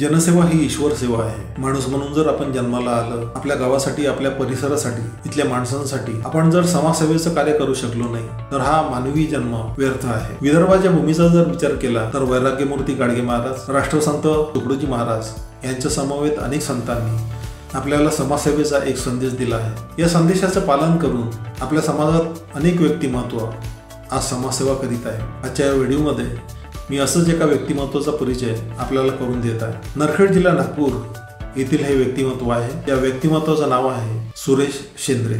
जनसेवा ही ईश्वर सेवा आहे। माणूस म्हणून जर आपण जन्माला आलं, आपल्या गावासाठी, आपल्या परिसरासाठी, इथल्या माणसांसाठी आपण जर समाजसेवेचं कार्य करू शकलो नाही तर हा मानवी जन्म व्यर्थ आहे। विदर्भाच्या भूमीचा जर विचार केला तर वैराग्यमूर्ती गाडगे महाराज, राष्ट्रसंत तुकडोजी महाराज यांच्या समवेत अनेक संतांनी आपल्याला समाजसेवेचा एक संदेश दिला आहे। या संदेशाचं पालन करून आपल्या समाजात अनेक व्यक्तिमत्व आज समाजसेवा करीत आहे। आजच्या या व्हिडिओमध्ये मी असंच एका व्यक्तिमत्वाचा परिचय आपल्याला करून देत आहे। नरखेड जिल्हा नागपूर येथील हे व्यक्तिमत्व आहे। या व्यक्तिमत्वाचं नाव आहे सुरेश शेंद्रे।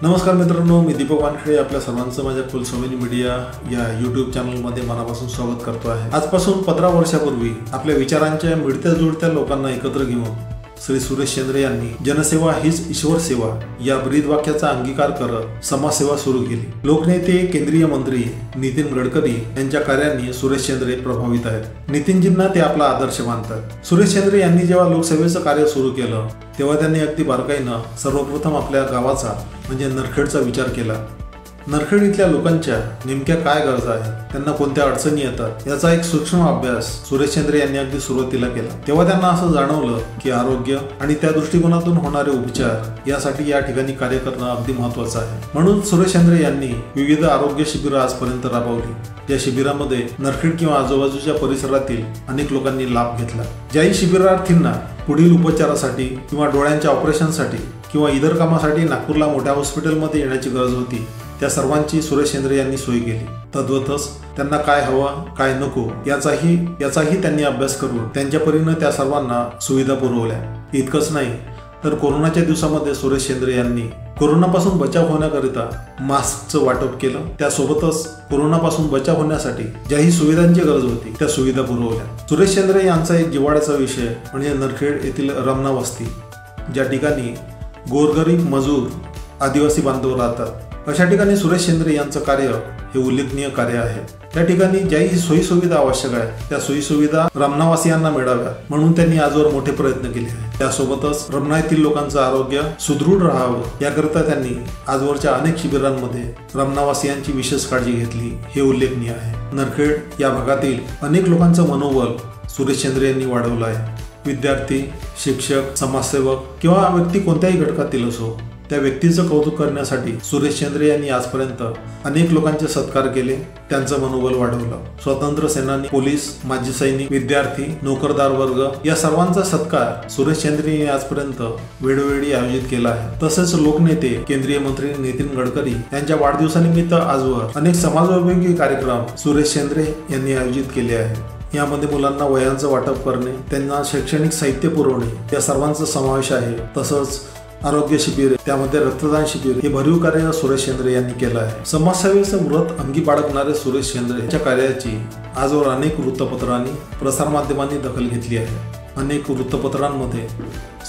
नमस्कार मित्रांनो, मी दीपक वानखेडे आपल्या सर्वांचं माझ्या कुलस्वामिनी मीडिया या यूट्यूब चॅनलमध्ये मनापासून स्वागत करतो आहे। आजपासून 15 वर्षापूर्वी आपल्या विचारांच्या मिळत्या जुळत्या लोकांना एकत्र घेऊन श्री सुरेश शेंद्रे यांनी जनसेवा हीच ईश्वर सेवा या ब्रीदवाक्याचा अंगीकार करत समाजसेवा सुरू केली। लोकनेते केंद्रीय मंत्री नितीन गडकरी यांच्या कार्याने सुरेश शेंद्रे प्रभावित आहेत। नितीनजींना ते आपला आदर्श मानतात। सुरेश शेंद्रे यांनी जेव्हा लोकसेवेचं कार्य सुरू केलं तेव्हा त्यांनी अगदी बारकाईनं सर्वप्रथम आपल्या गावाचा म्हणजे नरखेडचा विचार केला। नरखेड इथल्या लोकांच्या नेमक्या काय गरजा आहेत, त्यांना कोणत्या अडचणी येतात याचा एक सूक्ष्म अभ्यास सुरेश शेंद्रे यांनी अगदी सुरुवातीला केला। तेव्हा त्यांना असं जाणवलं की आरोग्य आणि त्या दृष्टिकोनातून होणारे उपचार यासाठी या ठिकाणी कार्य करणं अगदी महत्त्वाचं आहे। म्हणून सुरेश शेंद्रे यांनी विविध आरोग्य शिबिरं आजपर्यंत राबवली। या शिबिरामध्ये नरखेड किंवा आजूबाजूच्या परिसरातील अनेक लोकांनी लाभ घेतला। ज्याही शिबिरार्थींना पुढील उपचारासाठी किंवा डोळ्यांच्या ऑपरेशनसाठी किंवा इतर कामासाठी नागपूरला मोठ्या हॉस्पिटलमध्ये येण्याची गरज होती त्या सर्वांची सुरेश शेंद्रे यांनी सोय केली। तद्वतच त्यांना काय हवं काय नको याचाही त्यांनी अभ्यास करून त्यांच्या परीने त्या सर्वांना सुविधा पुरवल्या। इतकंच नाही तर कोरोनाच्या दिवसामध्ये सुरेश शेंद्रे यांनी कोरोनापासून बचाव होण्याकरिता मास्कचं वाटप केलं। त्यासोबतच कोरोनापासून बचाव होण्यासाठी ज्याही सुविधांची गरज होती त्या सुविधा पुरवल्या। सुरेश शेंद्रे यांचा एक जिव्हाळ्याचा विषय म्हणजे नरखेड येथील रमना वस्ती, ज्या ठिकाणी गोरगरीब मजूर आदिवासी बांधव राहतात अशा ठिकाणी सुरेश शेंद्रे यांचं कार्य हे उल्लेखनीय कार्य आहे। त्या ठिकाणी ज्याही सोयी सुविधा आवश्यक आहे त्या सोयी सुविधा रमनावासियांना मिळाव्यात म्हणून त्यांनी आजवर मोठे प्रयत्न केले आहेत। त्यासोबतच रमना येथील लोकांचं आरोग्य सुदृढ राहावं याकरिता त्यांनी आजवरच्या अनेक शिबिरांमध्ये रमनावासियांची विशेष काळजी घेतली, हे उल्लेखनीय आहे। नरखेड या भागातील अनेक लोकांचं मनोबल सुरेश शेंद्रे यांनी वाढवलं आहे। विद्यार्थी, शिक्षक, समाजसेवक किंवा व्यक्ती कोणत्याही घटकातील असो त्या व्यक्तीचं कौतुक करण्यासाठी सुरेश शेंद्रे यांनी आजपर्यंत अनेक लोकांचे सत्कार केले, त्यांचं मनोबल वाढवलं। स्वातंत्र्य सेनानी, पोलीस, माजी सैनिक, विद्यार्थी, नोकरदार वर्ग या सर्वांचा सत्कार सुरेश शेंद्रे यांनी आजपर्यंत वेळोवेळी आयोजित केला आहे। तसेच लोकनेते केंद्रीय मंत्री नितीन गडकरी यांच्या वाढदिवसानिमित्त आजवर अनेक समाजोपयोगी कार्यक्रम सुरेश शेंद्रे यांनी आयोजित केले आहेत। यामध्ये मुलांना वह्यांचं वाटप करणे, त्यांना शैक्षणिक साहित्य पुरवणे या सर्वांचा समावेश आहे। तसंच आरोग्य शिबिर, त्यामध्ये रक्तदान शिबिर हे भरीव कार्य सुरेश शेंद्रे यांनी केलं आहे। समाजसेवेचं व्रत अंगी बाळगणारे सुरेश शेंद्रे यांच्या कार्याची आजवर अनेक वृत्तपत्रांनी, प्रसारमाध्यमांनी दखल घेतली आहे। अनेक वृत्तपत्रांमध्ये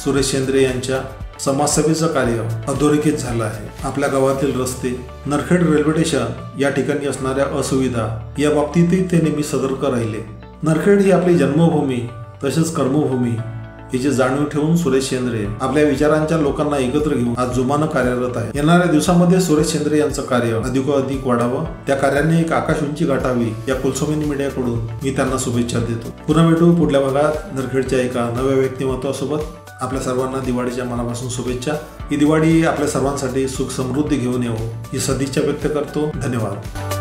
सुरेश शेंद्रे यांच्या समाजसेवेचं कार्य अधोरेखित झालं आहे। आपल्या गावातील रस्ते, नरखेड रेल्वे स्टेशन या ठिकाणी असणाऱ्या असुविधा या बाबतीतही ते नेहमी सतर्क राहिले। नरखेड ही आपली जन्मभूमी तसेच कर्मभूमी याची जाणीव ठेवून सुरेश शेंद्रे आपल्या विचारांच्या लोकांना एकत्र घेऊन आज जोमानं कार्यरत आहे। येणाऱ्या दिवसामध्ये सुरेश शेंद्रे यांचं कार्य अधिक वाढावं, त्या कार्याने एक आकाश उंची गाठावी या कुलस्वामिनी मीडियाकडून मी त्यांना शुभेच्छा देतो। पुन्हा भेटू पुढल्या भागात नरखेडच्या एका नव्या व्यक्तिमत्वासोबत। आपल्या सर्वांना दिवाळीच्या मनापासून शुभेच्छा। ही दिवाळी आपल्या सर्वांसाठी सुख समृद्धी घेऊन येवो ही सदिच्छा व्यक्त करतो। धन्यवाद।